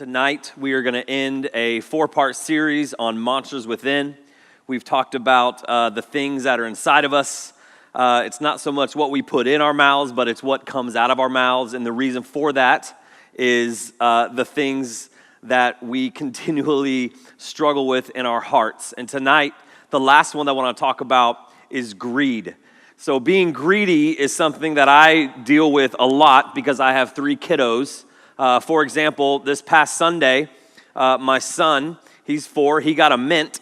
Tonight, we are going to end a 4-part series on monsters within. We've talked about the things that are inside of us. It's not so much what we put in our mouths, but it's what comes out of our mouths. And the reason for that is the things that we continually struggle with in our hearts. And tonight, the last one that I want to talk about is greed. So being greedy is something that I deal with a lot because I have 3 kiddos. For example, this past Sunday, my son, he's 4, he got a mint,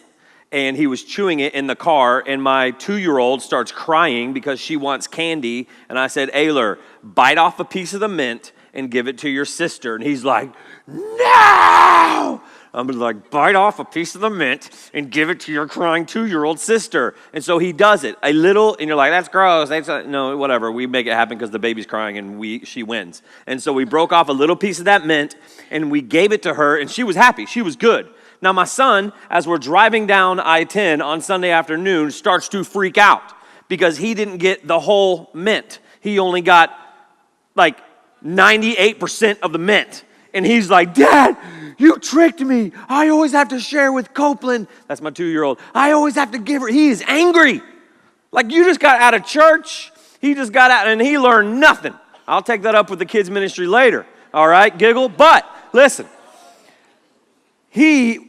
and he was chewing it in the car, and my 2-year-old starts crying because she wants candy, and I said, Ayler, bite off a piece of the mint and give it to your sister. And he's like, no! I'm like, bite off a piece of the mint and give it to your crying 2-year-old sister. And so he does it, a little, and you're like, that's gross. No, whatever. We make it happen because the baby's crying and she wins. And so we broke off a little piece of that mint and we gave it to her, and she was happy. She was good. Now my son, as we're driving down I-10 on Sunday afternoon, starts to freak out because he didn't get the whole mint. He only got like 98% of the mint. And he's like, Dad, you tricked me. I always have to share with Copeland. That's my 2-year-old. I always have to give her. He is angry. Like, you just got out of church. He just got out and he learned nothing. I'll take that up with the kids ministry later. All right, giggle. But listen, he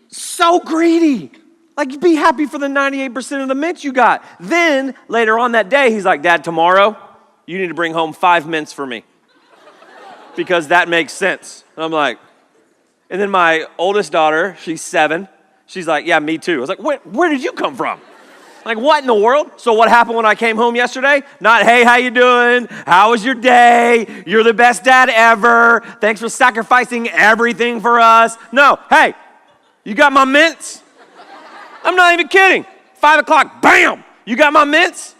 so greedy. Like, be happy for the 98% of the mint you got. Then later on that day, he's like, Dad, tomorrow you need to bring home 5 mints for me, because that makes sense. And I'm like, and then my oldest daughter, she's 7. She's like, yeah, me too. I was like, where did you come from? Like, what in the world? So what happened when I came home yesterday? Not, hey, how you doing? How was your day? You're the best dad ever. Thanks for sacrificing everything for us. No, hey, you got my mints? I'm not even kidding. 5 o'clock, bam, you got my mints?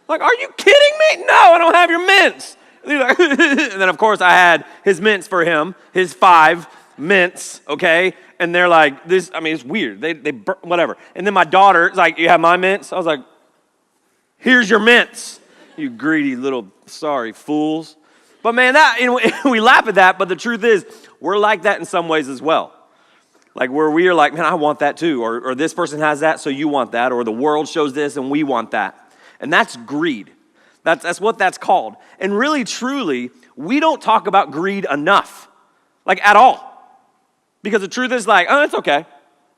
Like, are you kidding me? No, I don't have your mints. And then, of course, I had his mints for him, his 5 mints, okay? And they're like, this, I mean, it's weird. They whatever. And then my daughter's like, you have my mints? I was like, here's your mints, you greedy little sorry fools. But man, that, you know, we laugh at that, but the truth is, we're like that in some ways as well. Like, where we are like, man, I want that too. Or this person has that, so you want that. Or the world shows this, and we want that. And that's greed. That's what that's called. And really, truly, we don't talk about greed enough, like at all. Because the truth is like, oh, it's okay.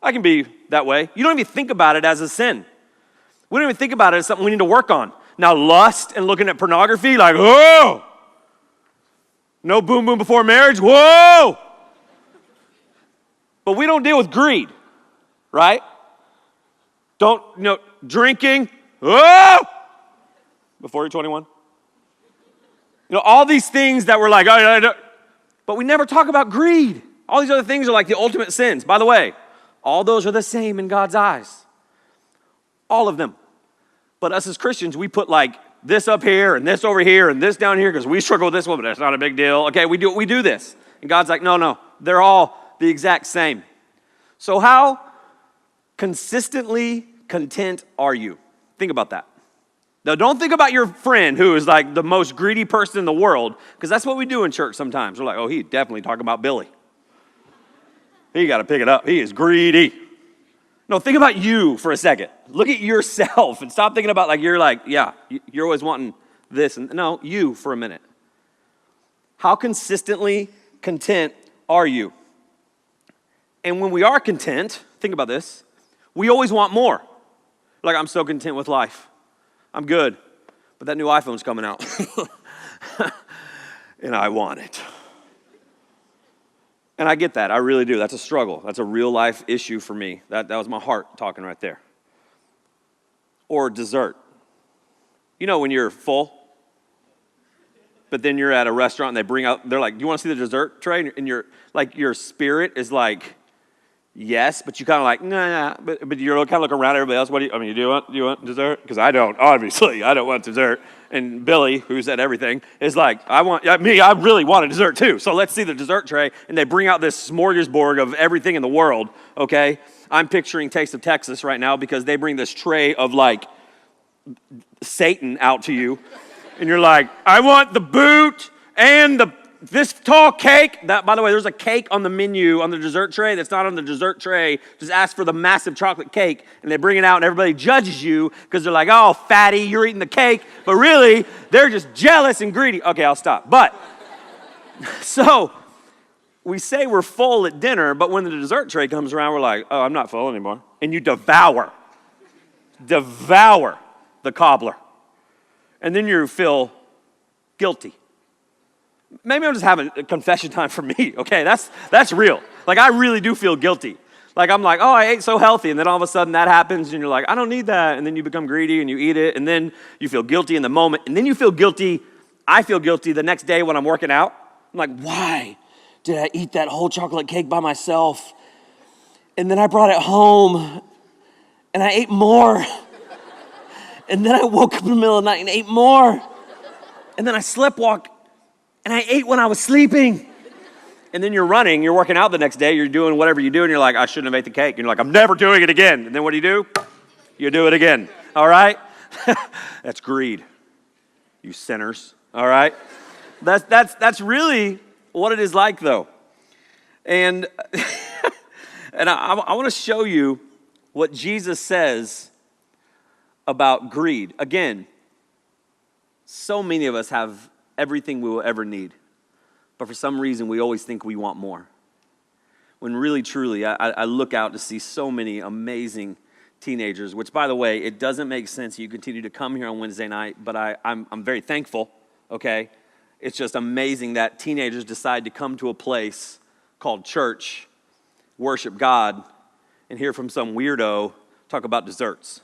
I can be that way. You don't even think about it as a sin. We don't even think about it as something we need to work on. Now, lust and looking at pornography, like, whoa. No boom boom before marriage, whoa. But we don't deal with greed, right? Don't, drinking, whoa. Before you're 21. All these things that we're like, but we never talk about greed. All these other things are like the ultimate sins. By the way, all those are the same in God's eyes. All of them. But us as Christians, we put like this up here and this over here and this down here because we struggle with this one, but that's not a big deal. Okay, we do this. And God's like, no, they're all the exact same. So how consistently content are you? Think about that. Now, don't think about your friend who is like the most greedy person in the world, because that's what we do in church sometimes. We're like, oh, he's definitely talking about Billy. He got to pick it up. He is greedy. No, think about you for a second. Look at yourself and stop thinking about like you're like, yeah, you're always wanting this. And no, you for a minute. How consistently content are you? And when we are content, think about this, we always want more. Like, I'm so content with life. I'm good, but that new iPhone's coming out, and I want it. And I get that. I really do. That's a struggle. That's a real life issue for me. That was my heart talking right there. Or dessert. When you're full, but then you're at a restaurant and they bring out, they're like, do you want to see the dessert tray? And your spirit is like, yes, but you kind of like, nah, but you're kind of looking around at everybody else. Do you want dessert? Because I don't, obviously, I don't want dessert. And Billy, who's at everything, is like, I really want a dessert too. So let's see the dessert tray. And they bring out this smorgasbord of everything in the world, okay? I'm picturing Taste of Texas right now because they bring this tray of like Satan out to you. And you're like, I want the boot and the this tall cake. That, by the way, there's a cake on the menu on the dessert tray that's not on the dessert tray. Just ask for the massive chocolate cake, and they bring it out, and everybody judges you because they're like, oh, fatty, you're eating the cake. But really, they're just jealous and greedy. Okay, I'll stop. But, so, we say we're full at dinner, but when the dessert tray comes around, we're like, oh, I'm not full anymore. And you devour the cobbler. And then you feel guilty. Maybe I'm just having a confession time for me, okay? That's real. Like, I really do feel guilty. Like, I'm like, oh, I ate so healthy, and then all of a sudden that happens, and you're like, I don't need that, and then you become greedy, and you eat it, and then you feel guilty in the moment, and then you feel guilty, I feel guilty the next day when I'm working out. I'm like, why did I eat that whole chocolate cake by myself? And then I brought it home, and I ate more. And then I woke up in the middle of the night and ate more. And then I sleptwalked, and I ate when I was sleeping. And then you're running, you're working out the next day, you're doing whatever you do, and you're like, I shouldn't have ate the cake. And you're like, I'm never doing it again. And then what do? You do it again, all right? That's greed, you sinners, all right? That's really what it is like, though. And, and I want to show you what Jesus says about greed. Again, so many of us have everything we will ever need, but for some reason we always think we want more. When really, truly, I look out to see so many amazing teenagers, which, by the way, it doesn't make sense you continue to come here on Wednesday night, but I'm very thankful, okay? It's just amazing that teenagers decide to come to a place called church, worship God, and hear from some weirdo talk about desserts.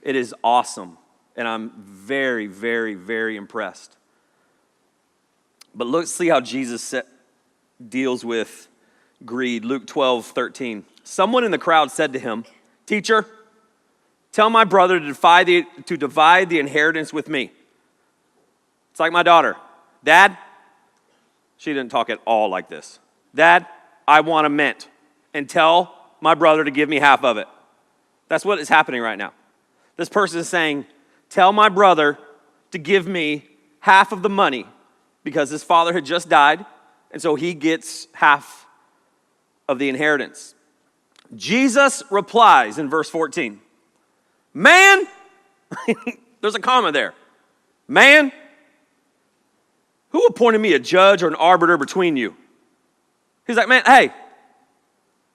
It is awesome, and I'm very, very, very impressed. But let's see how Jesus deals with greed. Luke 12:13. Someone in the crowd said to him, Teacher, tell my brother to divide the inheritance with me. It's like my daughter. Dad, she didn't talk at all like this. Dad, I want a mint, and tell my brother to give me half of it. That's what is happening right now. This person is saying, tell my brother to give me half of the money because his father had just died, and so he gets half of the inheritance. Jesus replies in verse 14, man, there's a comma there. Man, who appointed me a judge or an arbiter between you? He's like, man, hey,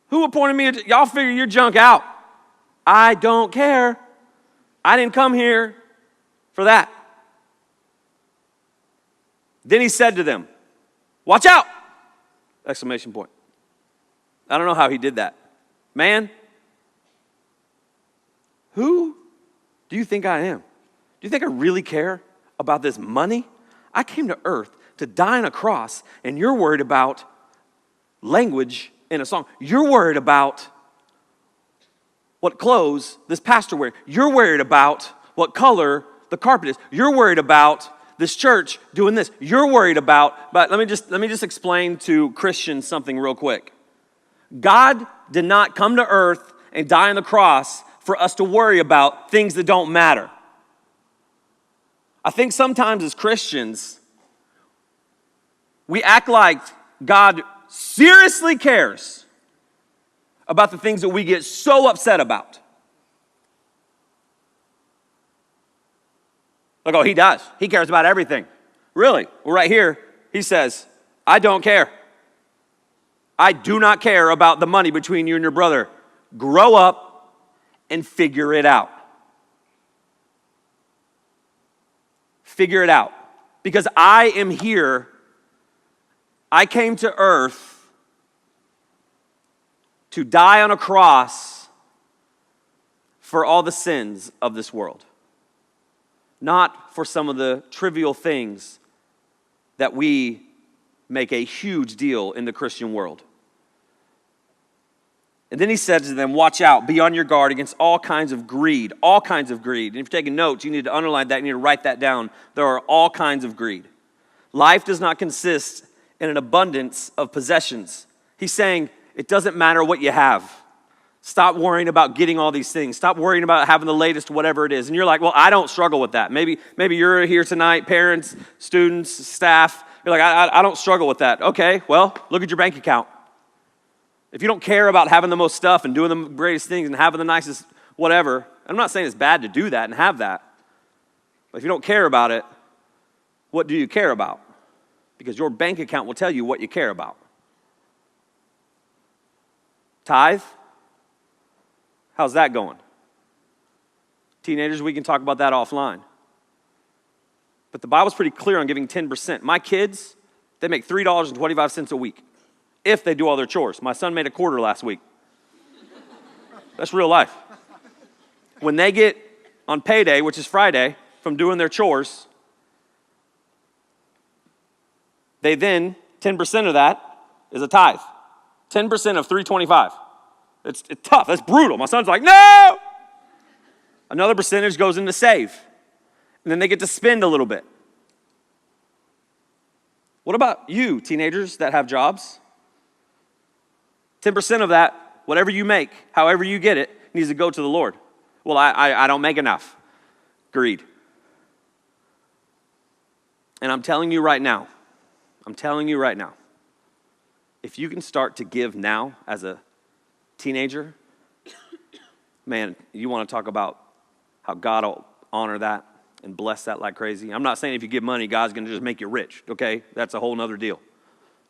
who appointed me? Y'all figure your junk out. I don't care. I didn't come here for that. Then he said to them, watch out! Exclamation point. I don't know how he did that. Man, who do you think I am? Do you think I really care about this money? I came to earth to die on a cross, and you're worried about language in a song. You're worried about what clothes this pastor wears. You're worried about what color the carpet is. You're worried about this church doing this. You're worried about, but let me just explain to Christians something real quick. God did not come to earth and die on the cross for us to worry about things that don't matter. I think sometimes as Christians, we act like God seriously cares about the things that we get so upset about. Like, oh, he does. He cares about everything. Really? Well, right here, he says, I don't care. I do not care about the money between you and your brother. Grow up and figure it out. Figure it out. Because I am here. I came to earth to die on a cross for all the sins of this world. Not for some of the trivial things that we make a huge deal in the Christian world. And then he said to them, watch out, be on your guard against all kinds of greed, all kinds of greed. And if you're taking notes, you need to underline that, you need to write that down. There are all kinds of greed. Life does not consist in an abundance of possessions. He's saying it doesn't matter what you have. Stop worrying about getting all these things. Stop worrying about having the latest whatever it is. And you're like, well, I don't struggle with that. Maybe you're here tonight, parents, students, staff, You're like, I don't struggle with that. Okay, well, look at your bank account. If you don't care about having the most stuff and doing the greatest things and having the nicest whatever, I'm not saying it's bad to do that and have that. But if you don't care about it, what do you care about? Because your bank account will tell you what you care about. Tithe? How's that going? Teenagers, we can talk about that offline. But the Bible's pretty clear on giving 10%. My kids, they make $3.25 a week if they do all their chores. My son made a quarter last week. That's real life. When they get on payday, which is Friday, from doing their chores, they then, 10% of that is a tithe. 10% of 325. It's tough. That's brutal. My son's like, no! Another percentage goes into save. And then they get to spend a little bit. What about you, teenagers that have jobs? 10% of that, whatever you make, however you get it, needs to go to the Lord. Well, I don't make enough. Greed. And I'm telling you right now, if you can start to give now as a teenager, man, you want to talk about how God will honor that and bless that like crazy. I'm not saying if you give money, God's going to just make you rich, okay? That's a whole nother deal.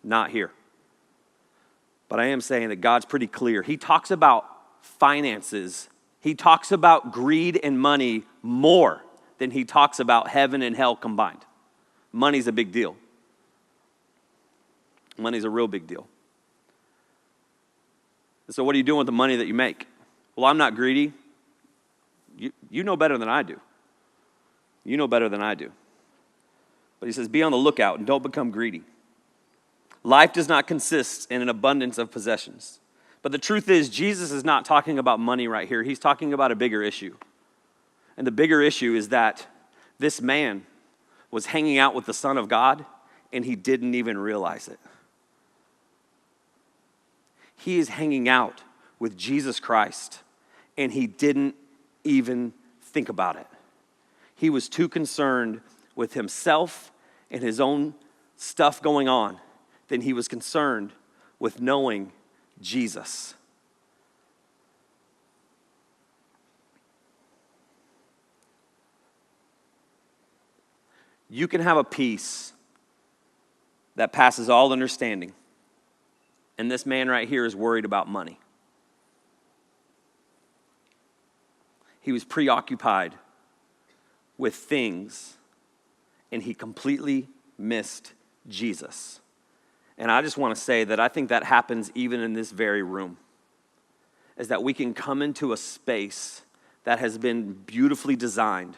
Not here. But I am saying that God's pretty clear. He talks about finances. He talks about greed and money more than he talks about heaven and hell combined. Money's a big deal. Money's a real big deal. So what are you doing with the money that you make? Well, I'm not greedy. You know better than I do. You know better than I do. But he says, be on the lookout and don't become greedy. Life does not consist in an abundance of possessions. But the truth is, Jesus is not talking about money right here. He's talking about a bigger issue. And the bigger issue is that this man was hanging out with the Son of God, and he didn't even realize it. He is hanging out with Jesus Christ, and he didn't even think about it. He was too concerned with himself and his own stuff going on than he was concerned with knowing Jesus. You can have a peace that passes all understanding. And this man right here is worried about money. He was preoccupied with things, and he completely missed Jesus. And I just want to say that I think that happens even in this very room, is that we can come into a space that has been beautifully designed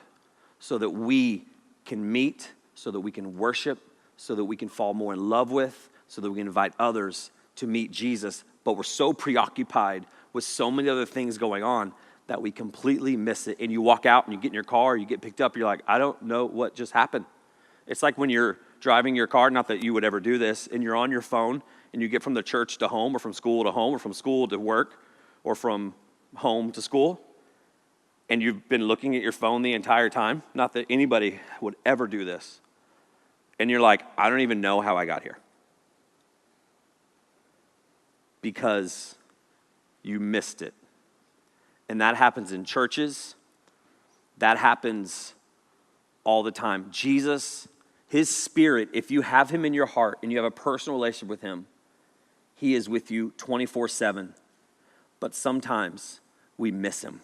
so that we can meet, so that we can worship, so that we can fall more in love with, so that we can invite others to meet Jesus. But we're so preoccupied with so many other things going on that we completely miss it. And you walk out and you get in your car, you get picked up, you're like, I don't know what just happened. It's like when you're driving your car, not that you would ever do this, and you're on your phone and you get from the church to home or from school to home or from school to work or from home to school, and you've been looking at your phone the entire time. Not that anybody would ever do this. And you're like, I don't even know how I got here. Because you missed it. And that happens in churches. That happens all the time. Jesus, his spirit, if you have him in your heart and you have a personal relationship with him, he is with you 24/7. But sometimes we miss him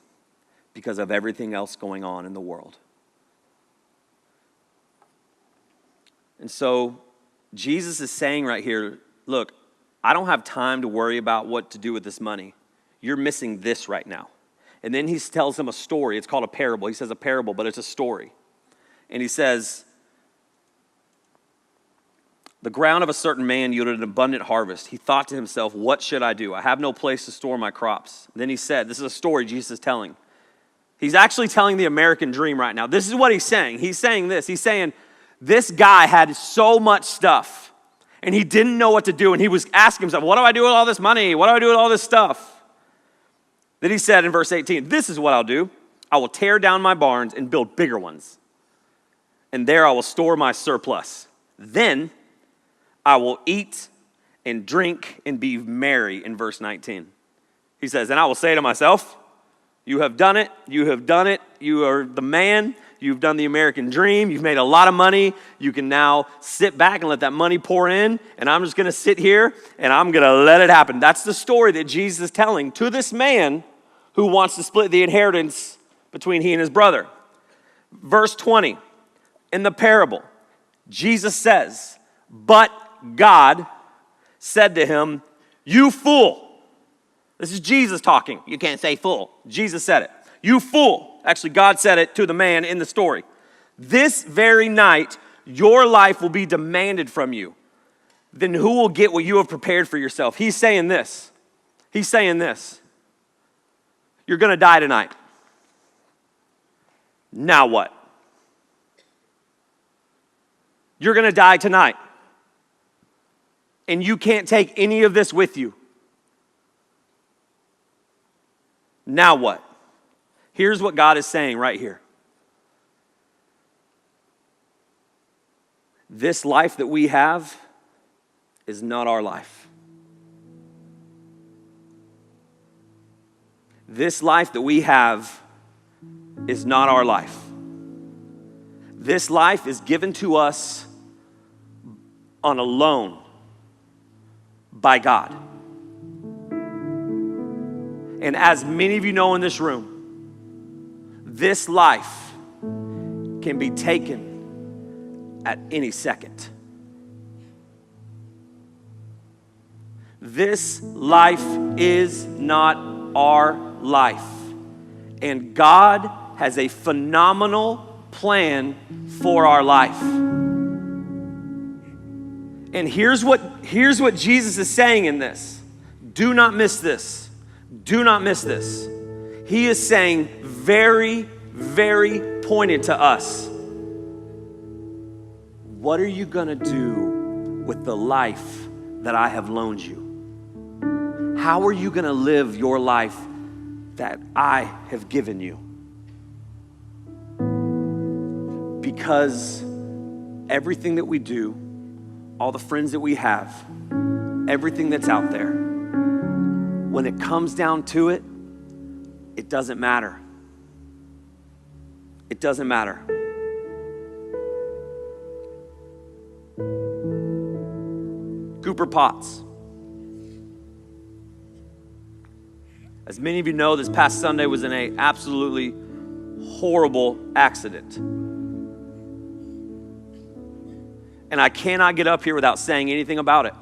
because of everything else going on in the world. And so Jesus is saying right here, look, I don't have time to worry about what to do with this money. You're missing this right now. And then he tells him a story. It's called a parable. He says a parable, but it's a story. And he says, the ground of a certain man yielded an abundant harvest. He thought to himself, what should I do? I have no place to store my crops. Then he said, this is a story Jesus is telling. He's actually telling the American dream right now. This is what he's saying. He's saying this. He's saying, this guy had so much stuff, and he didn't know what to do. And he was asking himself, what do I do with all this money? What do I do with all this stuff? Then he said in verse 18, this is what I'll do. I will tear down my barns and build bigger ones. And there I will store my surplus. Then I will eat and drink and be merry in verse 19. He says, and I will say to myself, you have done it, you have done it, you are the man, you've done the American dream, you've made a lot of money, you can now sit back and let that money pour in, and I'm just gonna sit here and I'm gonna let it happen. That's the story that Jesus is telling to this man who wants to split the inheritance between he and his brother. Verse 20, in the parable, Jesus says, but God said to him, you fool. This is Jesus talking. You can't say fool. Jesus said it. You fool. Actually, God said it to the man in the story. This very night, your life will be demanded from you. Then who will get what you have prepared for yourself? He's saying this. He's saying this. You're going to die tonight. Now what? You're going to die tonight. And you can't take any of this with you. Now what? Here's what God is saying right here. This life that we have is not our life. This life that we have is not our life. This life is given to us on a loan by God. And as many of you know in this room, this life can be taken at any second. This life is not our life. And God has a phenomenal plan for our life. And here's what Jesus is saying in this. Do not miss this. Do not miss this. He is saying very, very pointed to us. What are you gonna do with the life that I have loaned you? How are you gonna live your life that I have given you? Because everything that we do, all the friends that we have, everything that's out there, when it comes down to it, it doesn't matter. It doesn't matter. Cooper Potts. As many of you know, this past Sunday was in an absolutely horrible accident. And I cannot get up here without saying anything about it.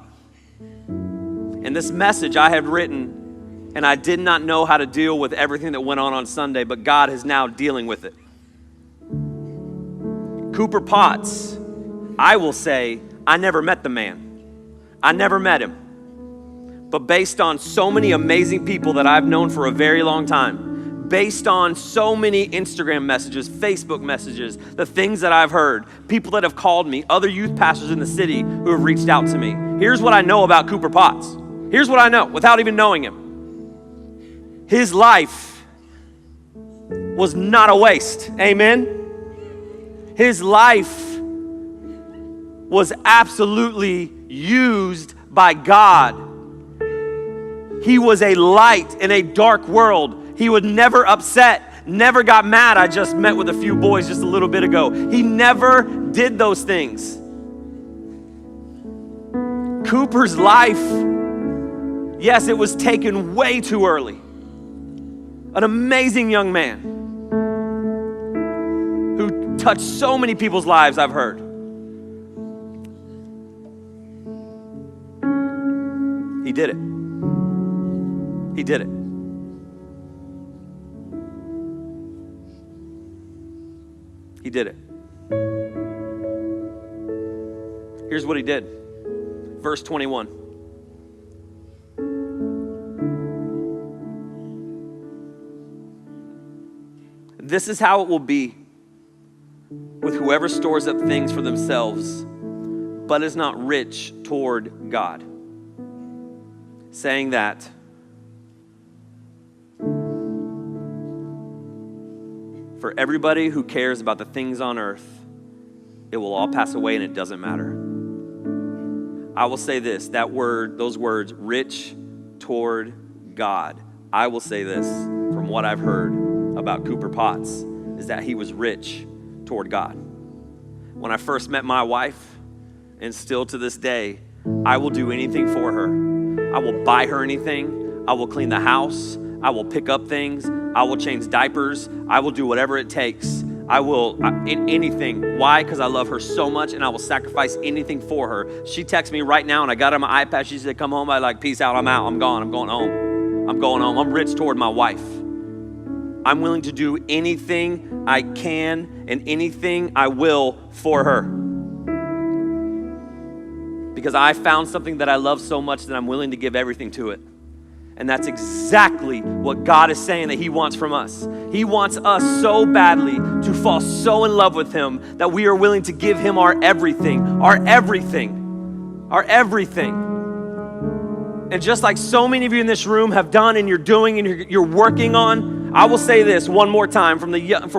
And this message I had written, and I did not know how to deal with everything that went on Sunday, but God is now dealing with it. Cooper Potts, I will say, I never met the man. I never met him. But based on so many amazing people that I've known for a very long time, based on so many Instagram messages, Facebook messages, the things that I've heard, people that have called me, other youth pastors in the city who have reached out to me. Here's what I know about Cooper Potts. Here's what I know without even knowing him. His life was not a waste. Amen? His life was absolutely used by God. He was a light in a dark world. He was never upset, never got mad. I just met with a few boys just a little bit ago. He never did those things. Cooper's life, yes, it was taken way too early. An amazing young man who touched so many people's lives, I've heard. He did it. He did it. He did it. Here's what he did. Verse 21. This is how it will be with whoever stores up things for themselves, but is not rich toward God. Saying that for everybody who cares about the things on earth, it will all pass away and it doesn't matter. I will say this, those words, rich toward God. I will say this, from what I've heard about Cooper Potts, is that he was rich toward God. When I first met my wife, and still to this day, I will do anything for her. I will buy her anything. I will clean the house. I will pick up things. I will change diapers. I will do whatever it takes. I will, in anything. Why? Because I love her so much, and I will sacrifice anything for her. She texts me right now, and I got her my iPad. She said, come home. I like, peace out. I'm out. I'm gone. I'm going home. I'm going home. I'm rich toward my wife. I'm willing to do anything I can and anything I will for her. Because I found something that I love so much that I'm willing to give everything to it. And that's exactly what God is saying that he wants from us. He wants us so badly to fall so in love with him that we are willing to give him our everything, our everything, our everything. And just like so many of you in this room have done and you're doing and you're working on, I will say this one more time. From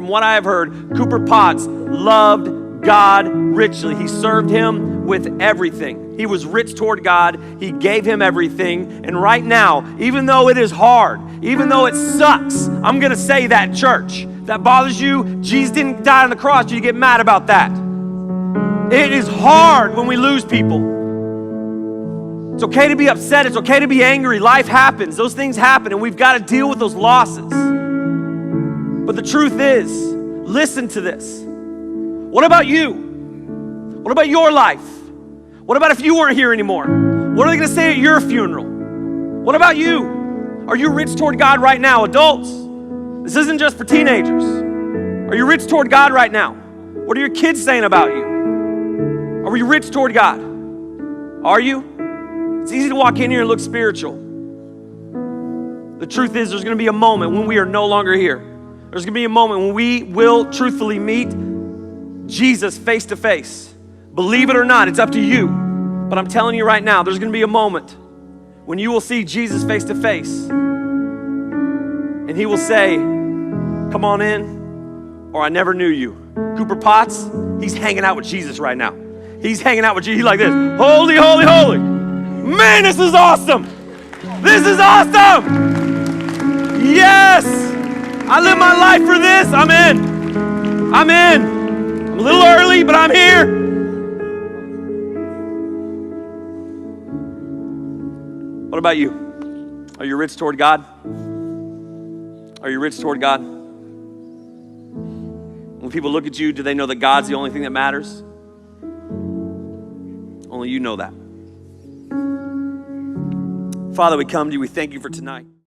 what I have heard, Cooper Potts loved God richly. He served him with everything. He was rich toward God. He gave him everything. And right now, even though it is hard, even though it sucks, I'm going to say that, church, that bothers you. Jesus didn't die on the cross. You get mad about that. It is hard when we lose people. It's okay to be upset. It's okay to be angry. Life happens. Those things happen, and we've got to deal with those losses. But the truth is, listen to this. What about you? What about your life? What about if you weren't here anymore? What are they going to say at your funeral? What about you? Are you rich toward God right now? Adults, this isn't just for teenagers. Are you rich toward God right now? What are your kids saying about you? Are we rich toward God? Are you? It's easy to walk in here and look spiritual. The truth is, there's going to be a moment when we are no longer here. There's going to be a moment when we will truthfully meet Jesus face to face. Believe it or not, it's up to you. But I'm telling you right now, there's going to be a moment when you will see Jesus face to face. And he will say, come on in, or I never knew you. Cooper Potts, he's hanging out with Jesus right now. He's hanging out with Jesus. He's like this, holy, holy, holy. Man, this is awesome. This is awesome. Yes. I live my life for this. I'm in. I'm in. I'm a little early, but I'm here. What about you? Are you rich toward God? Are you rich toward God? When people look at you, do they know that God's the only thing that matters? Only you know that. Father, we come to you. We thank you for tonight.